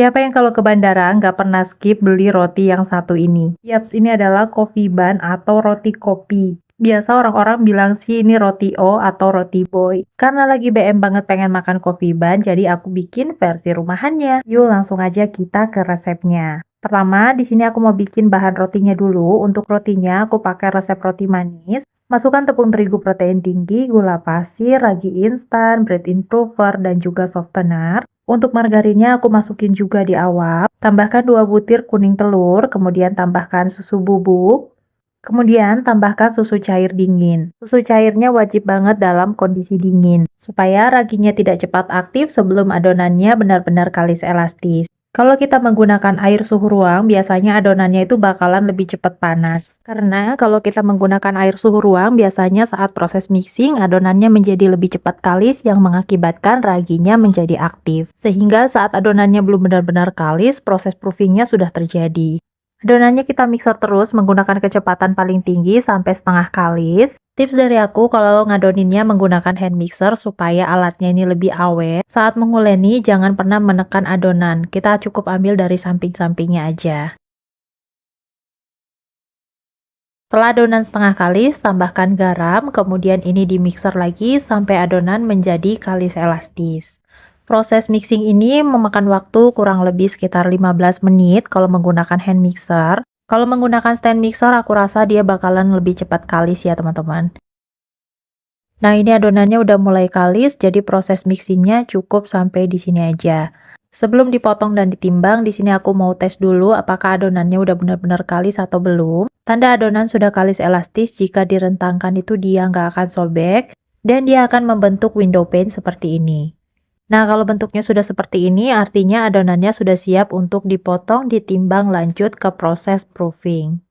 Siapa yang kalau ke bandara nggak pernah skip beli roti yang satu ini? Yaps, ini adalah coffee bun atau roti kopi. Biasa orang-orang bilang sih ini roti O atau roti boy. Karena lagi BM banget pengen makan coffee bun, jadi aku bikin versi rumahannya. Yuk langsung aja kita ke resepnya. Pertama, di sini aku mau bikin bahan rotinya dulu. Untuk rotinya aku pakai resep roti manis. Masukkan tepung terigu protein tinggi, gula pasir, ragi instan, bread improver, dan juga softener. Untuk margarinnya aku masukin juga di awal. Tambahkan 2 butir kuning telur, kemudian tambahkan susu bubuk. Kemudian tambahkan susu cair dingin. Susu cairnya wajib banget dalam kondisi dingin, supaya raginya tidak cepat aktif sebelum adonannya benar-benar kalis elastis. Kalau kita menggunakan air suhu ruang, biasanya adonannya itu bakalan lebih cepat panas. Karena kalau kita menggunakan air suhu ruang, biasanya saat proses mixing, adonannya menjadi lebih cepat kalis yang mengakibatkan raginya menjadi aktif. Sehingga saat adonannya belum benar-benar kalis, proses proofingnya sudah terjadi. Adonannya kita mixer terus menggunakan kecepatan paling tinggi sampai setengah kalis. Tips dari aku kalau ngadoninnya menggunakan hand mixer supaya alatnya ini lebih awet. Saat menguleni jangan pernah menekan adonan, kita cukup ambil dari samping-sampingnya aja. Setelah adonan setengah kalis, tambahkan garam, kemudian ini di mixer lagi sampai adonan menjadi kalis elastis. Proses mixing ini memakan waktu kurang lebih sekitar 15 menit kalau menggunakan hand mixer. Kalau menggunakan stand mixer, aku rasa dia bakalan lebih cepat kalis ya teman-teman. Nah, ini adonannya udah mulai kalis, jadi proses mixingnya cukup sampai di sini aja. Sebelum dipotong dan ditimbang, di sini aku mau tes dulu apakah adonannya udah benar-benar kalis atau belum. Tanda adonan sudah kalis elastis jika direntangkan itu dia nggak akan sobek, dan dia akan membentuk window pane seperti ini. Nah, kalau bentuknya sudah seperti ini, artinya adonannya sudah siap untuk dipotong, ditimbang, lanjut ke proses proofing.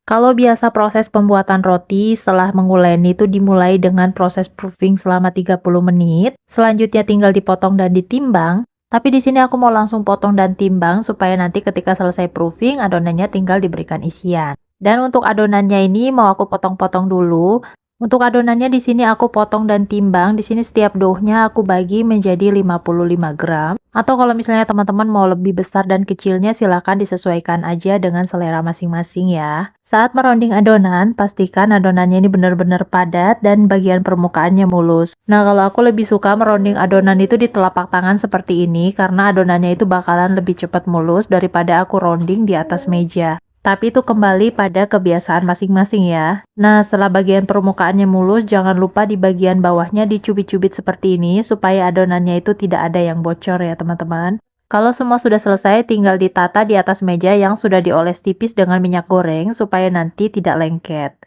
Kalau biasa proses pembuatan roti setelah menguleni itu dimulai dengan proses proofing selama 30 menit, selanjutnya tinggal dipotong dan ditimbang, tapi di sini aku mau langsung potong dan timbang supaya nanti ketika selesai proofing, adonannya tinggal diberikan isian. Dan untuk adonannya ini mau aku potong-potong dulu. Untuk adonannya di sini aku potong dan timbang. Di sini setiap doughnya aku bagi menjadi 55 gram. Atau kalau misalnya teman-teman mau lebih besar dan kecilnya silahkan disesuaikan aja dengan selera masing-masing ya. Saat meronding adonan, pastikan adonannya ini benar-benar padat dan bagian permukaannya mulus. Nah, kalau aku lebih suka meronding adonan itu di telapak tangan seperti ini karena adonannya itu bakalan lebih cepat mulus daripada aku rounding di atas meja. Tapi itu kembali pada kebiasaan masing-masing ya. Nah, setelah bagian permukaannya mulus, jangan lupa di bagian bawahnya dicubit-cubit seperti ini supaya adonannya itu tidak ada yang bocor ya teman-teman. Kalau semua sudah selesai, tinggal ditata di atas meja yang sudah dioles tipis dengan minyak goreng supaya nanti tidak lengket.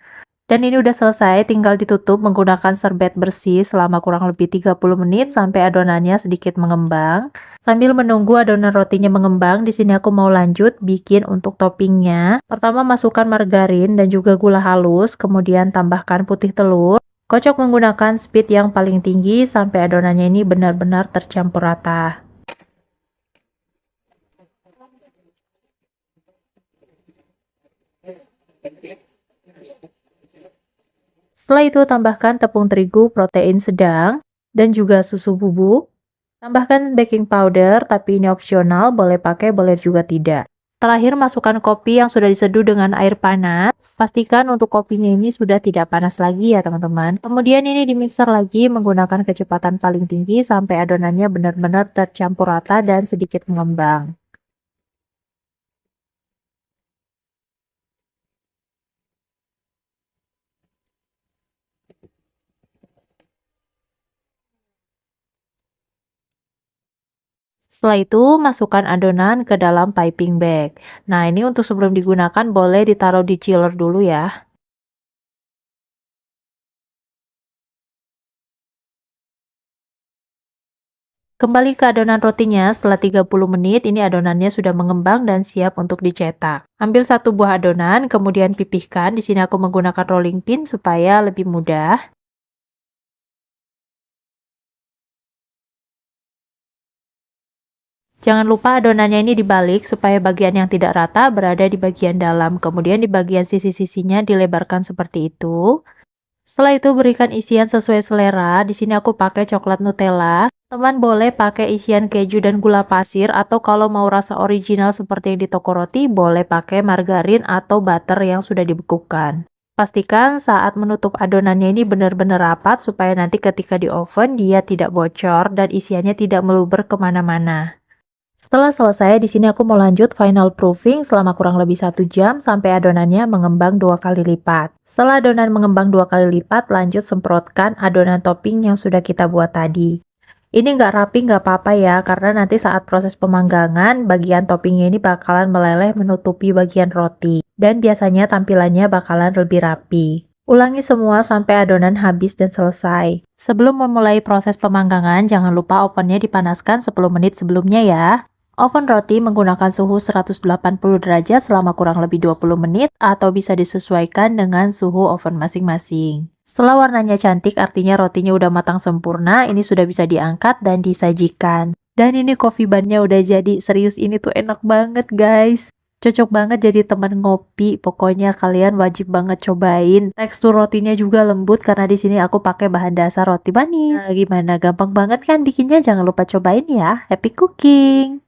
Dan ini udah selesai, tinggal ditutup menggunakan serbet bersih selama kurang lebih 30 menit sampai adonannya sedikit mengembang. Sambil menunggu adonan rotinya mengembang, di sini aku mau lanjut bikin untuk toppingnya. Pertama masukkan margarin dan juga gula halus, kemudian tambahkan putih telur. Kocok menggunakan speed yang paling tinggi sampai adonannya ini benar-benar tercampur rata. Setelah itu tambahkan tepung terigu protein sedang dan juga susu bubuk. Tambahkan baking powder, tapi ini opsional, boleh pakai, boleh juga tidak. Terakhir masukkan kopi yang sudah diseduh dengan air panas. Pastikan untuk kopinya ini sudah tidak panas lagi ya teman-teman. Kemudian ini dimixer lagi menggunakan kecepatan paling tinggi sampai adonannya benar-benar tercampur rata dan sedikit mengembang. Setelah itu, masukkan adonan ke dalam piping bag. Nah, ini untuk sebelum digunakan boleh ditaruh di chiller dulu ya. Kembali ke adonan rotinya, setelah 30 menit, ini adonannya sudah mengembang dan siap untuk dicetak. Ambil satu buah adonan, kemudian pipihkan. Di sini aku menggunakan rolling pin supaya lebih mudah. Jangan lupa adonannya ini dibalik supaya bagian yang tidak rata berada di bagian dalam. Kemudian di bagian sisi-sisinya dilebarkan seperti itu. Setelah itu berikan isian sesuai selera. Di sini aku pakai coklat Nutella. Teman boleh pakai isian keju dan gula pasir, atau kalau mau rasa original seperti yang di toko roti, boleh pakai margarin atau butter yang sudah dibekukan. Pastikan saat menutup adonannya ini benar-benar rapat supaya nanti ketika di oven dia tidak bocor dan isiannya tidak meluber kemana-mana. Setelah selesai, di sini aku mau lanjut final proofing selama kurang lebih 1 jam sampai adonannya mengembang 2 kali lipat. Setelah adonan mengembang 2 kali lipat, lanjut semprotkan adonan topping yang sudah kita buat tadi. Ini nggak rapi nggak apa-apa ya, karena nanti saat proses pemanggangan, bagian toppingnya ini bakalan meleleh menutupi bagian roti. Dan biasanya tampilannya bakalan lebih rapi. Ulangi semua sampai adonan habis dan selesai. Sebelum memulai proses pemanggangan, jangan lupa ovennya dipanaskan 10 menit sebelumnya ya. Oven roti menggunakan suhu 180 derajat selama kurang lebih 20 menit atau bisa disesuaikan dengan suhu oven masing-masing. Setelah warnanya cantik, artinya rotinya udah matang sempurna, ini sudah bisa diangkat dan disajikan. Dan ini coffee bunnya udah jadi, serius ini tuh enak banget guys. Cocok banget jadi teman ngopi, pokoknya kalian wajib banget cobain. Tekstur rotinya juga lembut karena di sini aku pakai bahan dasar roti manis. Nah, gimana? Gampang banget kan bikinnya? Jangan lupa cobain ya. Happy cooking!